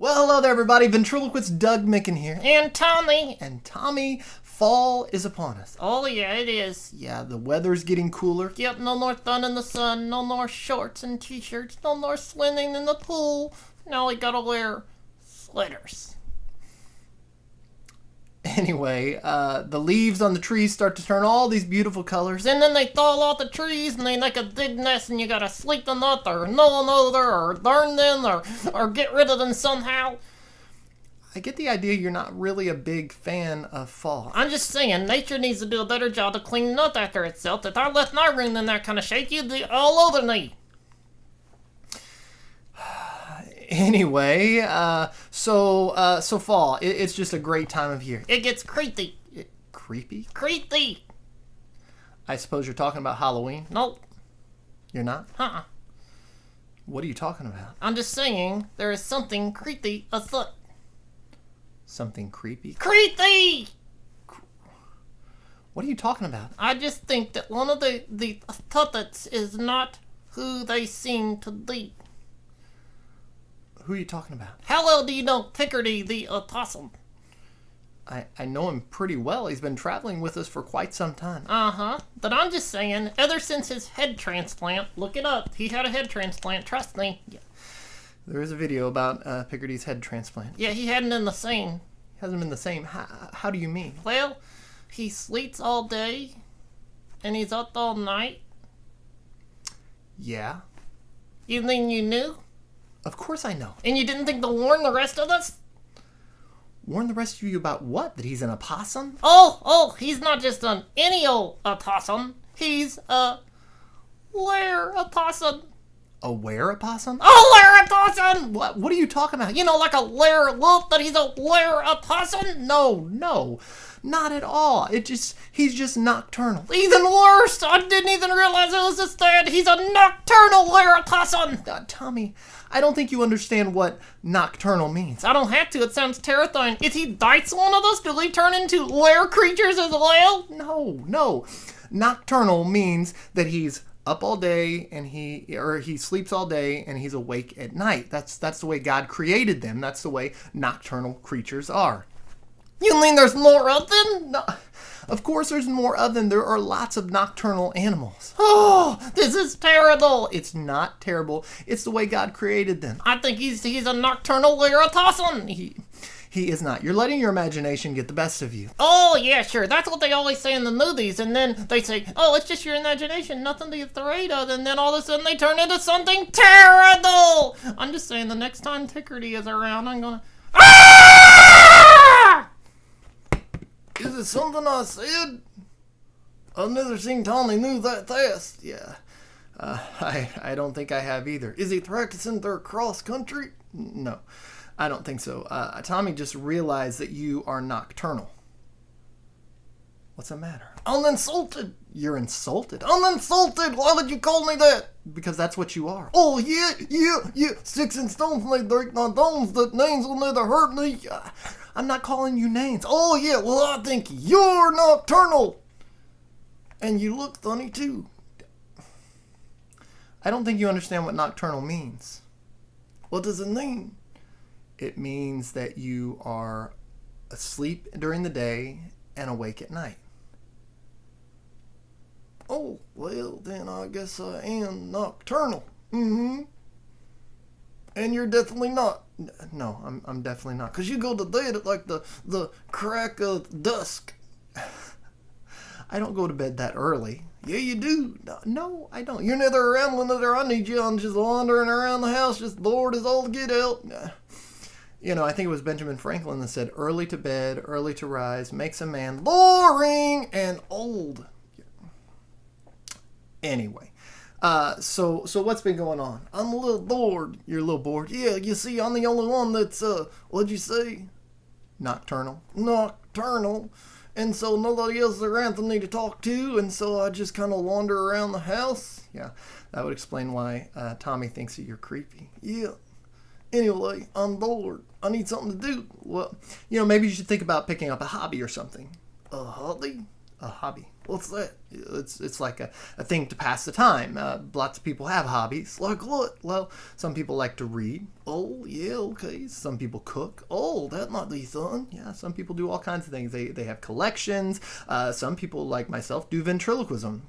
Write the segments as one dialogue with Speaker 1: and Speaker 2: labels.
Speaker 1: Well, hello there, everybody. Ventriloquist Doug Micken here.
Speaker 2: And Tommy.
Speaker 1: And Tommy, fall is upon us.
Speaker 2: Oh, yeah, it is.
Speaker 1: Yeah, the weather's getting cooler.
Speaker 2: Yep, no more fun in the sun, no more shorts and t-shirts, no more swimming in the pool. Now we gotta wear sweaters.
Speaker 1: Anyway, the leaves on the trees start to turn all these beautiful colors.
Speaker 2: And then they thaw out the trees and they make a big mess and you gotta sleep the nut or no another or burn them or get rid of them somehow.
Speaker 1: I get the idea you're not really a big fan of fall.
Speaker 2: I'm just saying, nature needs to do a better job of cleaning up after itself. If I left my room in that kind of shape, you'd be all over me.
Speaker 1: Anyway, so fall. It's just a great time of year.
Speaker 2: It gets creepy.
Speaker 1: Creepy?
Speaker 2: Creepy.
Speaker 1: I suppose you're talking about Halloween?
Speaker 2: Nope.
Speaker 1: You're not?
Speaker 2: Uh-uh.
Speaker 1: What are you talking about?
Speaker 2: I'm just saying, there is something creepy afoot.
Speaker 1: Something creepy?
Speaker 2: Creepy!
Speaker 1: What are you talking about?
Speaker 2: I just think that one of the puppets is not who they seem to be.
Speaker 1: Who are you talking about?
Speaker 2: How well do you know Picardy the opossum?
Speaker 1: I know him pretty well. He's been traveling with us for quite some time.
Speaker 2: Uh-huh. But I'm just saying, ever since his head transplant, look it up. He had a head transplant, trust me.
Speaker 1: Yeah. There is a video about Picardy's head transplant.
Speaker 2: Yeah, he hadn't been the same.
Speaker 1: He hasn't been the same. How do you mean?
Speaker 2: Well, he sleeps all day, and he's up all night.
Speaker 1: Yeah.
Speaker 2: You mean you knew?
Speaker 1: Of course I know.
Speaker 2: And you didn't think to warn the rest of us?
Speaker 1: Warn the rest of you about what? That he's an opossum?
Speaker 2: Oh, he's not just any old opossum. He's a lair opossum.
Speaker 1: A where opossum?
Speaker 2: Oh, lair opossum!
Speaker 1: What are you talking about?
Speaker 2: You know, like a lair wolf, but he's a lair opossum?
Speaker 1: No, not at all. He's just nocturnal.
Speaker 2: Even worse! I didn't even realize it was this bad. He's a nocturnal lair opossum!
Speaker 1: Tommy, I don't think you understand what nocturnal means.
Speaker 2: I don't have to. It sounds terrifying. If he bites one of us, do we turn into lair creatures as well?
Speaker 1: No. Nocturnal means that he's up all day and he sleeps all day and he's awake at night. That's the way God created them. That's the way nocturnal creatures are.
Speaker 2: You mean there's more of them?
Speaker 1: No, of course there's more of them. There are lots of nocturnal animals.
Speaker 2: Oh, this is terrible.
Speaker 1: It's not terrible. It's the way God created them.
Speaker 2: I think he's a nocturnal lair opossum.
Speaker 1: He is not. You're letting your imagination get the best of you.
Speaker 2: Oh, yeah, sure. That's what they always say in the movies. And then they say, oh, it's just your imagination. Nothing to be afraid of. And then all of a sudden they turn into something terrible. I'm just saying the next time Picardy is around, I'm going to... Ah!
Speaker 1: Is it something I said? I've never seen Tommy move that fast. Yeah. I don't think I have either. Is he practicing their cross country? No. I don't think so. Tommy just realized that you are nocturnal. What's the matter?
Speaker 2: I'm insulted.
Speaker 1: You're insulted?
Speaker 2: I'm insulted. Why would you call me that?
Speaker 1: Because that's what you are.
Speaker 2: Oh, yeah. Sticks and stones may break my bones. That names will never hurt me.
Speaker 1: I'm not calling you names.
Speaker 2: Oh, yeah. Well, I think you're nocturnal. And you look funny, too.
Speaker 1: I don't think you understand what nocturnal means.
Speaker 2: What does it mean?
Speaker 1: It means that you are asleep during the day and awake at night.
Speaker 2: Oh, well, then I guess I am nocturnal. Mm-hmm. And you're definitely not.
Speaker 1: No, I'm definitely not.
Speaker 2: Because you go to bed at like the crack of dusk.
Speaker 1: I don't go to bed that early.
Speaker 2: Yeah, you do.
Speaker 1: No, I don't.
Speaker 2: You're neither around whenever I need you. I'm just wandering around the house, just bored as all get out.
Speaker 1: You know, I think it was Benjamin Franklin that said, early to bed, early to rise, makes a man boring and old. Anyway, so what's been going on?
Speaker 2: I'm a little bored.
Speaker 1: You're a little bored?
Speaker 2: Yeah, you see, I'm the only one that's, what'd you say?
Speaker 1: Nocturnal.
Speaker 2: Nocturnal. And so nobody else is around for me to talk to, and so I just kind of wander around the house.
Speaker 1: Yeah, that would explain why Tommy thinks that you're creepy.
Speaker 2: Yeah. Anyway, I'm bored. I need something to do.
Speaker 1: Well, maybe you should think about picking up a hobby or something.
Speaker 2: A hobby?
Speaker 1: A hobby. What's that? It's like a thing to pass the time. Lots of people have hobbies. Like what? Well, some people like to read. Oh, yeah, okay. Some people cook. Oh, that might be fun. Yeah, some people do all kinds of things. They have collections. Some people, like myself, do ventriloquism.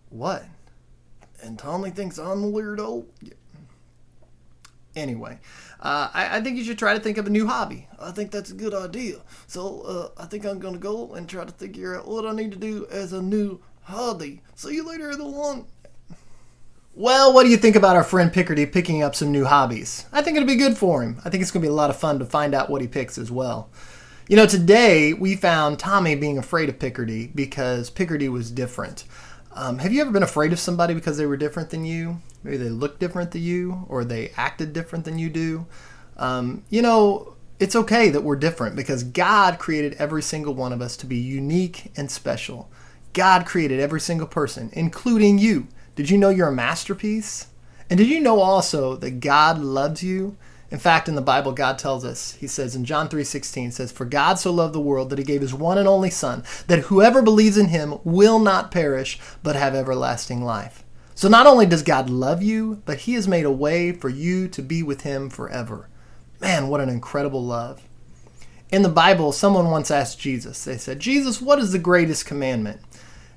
Speaker 1: What? And Tommy thinks I'm a weirdo? Yeah. Anyway, I think you should try to think of a new hobby. I think that's a good idea. So I think I'm going to go and try to figure out what I need to do as a new hobby. See you later, everyone. Well, what do you think about our friend Picardy picking up some new hobbies? I think it'll be good for him. I think it's going to be a lot of fun to find out what he picks as well. You know, today we found Tommy being afraid of Picardy because Picardy was different. Have you ever been afraid of somebody because they were different than you? Maybe they looked different than you, or they acted different than you do. You know, it's okay that we're different because God created every single one of us to be unique and special. God created every single person, including you. Did you know you're a masterpiece? And did you know also that God loves you? In fact, in the Bible, God tells us, he says in John 3:16, says, "For God so loved the world that he gave his one and only Son, that whoever believes in him will not perish, but have everlasting life." So not only does God love you, but he has made a way for you to be with him forever. Man, what an incredible love. In the Bible, someone once asked Jesus, they said, "Jesus, what is the greatest commandment?"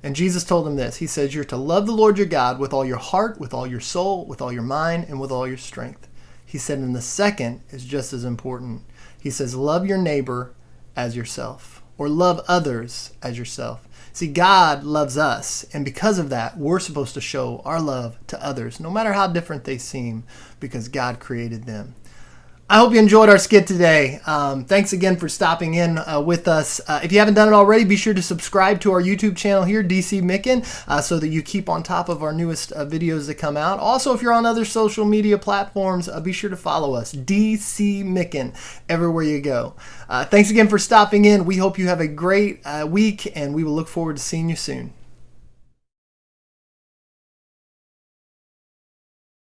Speaker 1: And Jesus told them this. He says, "You're to love the Lord your God with all your heart, with all your soul, with all your mind, and with all your strength." He said, and the second is just as important. He says, love your neighbor as yourself, or love others as yourself. See, God loves us, and because of that, we're supposed to show our love to others, no matter how different they seem, because God created them. I hope you enjoyed our skit today. Thanks again for stopping in with us. If you haven't done it already, be sure to subscribe to our YouTube channel here, DC Micken, so that you keep on top of our newest videos that come out. Also, if you're on other social media platforms, be sure to follow us, DC Micken, everywhere you go. Thanks again for stopping in. We hope you have a great week, and we will look forward to seeing you soon.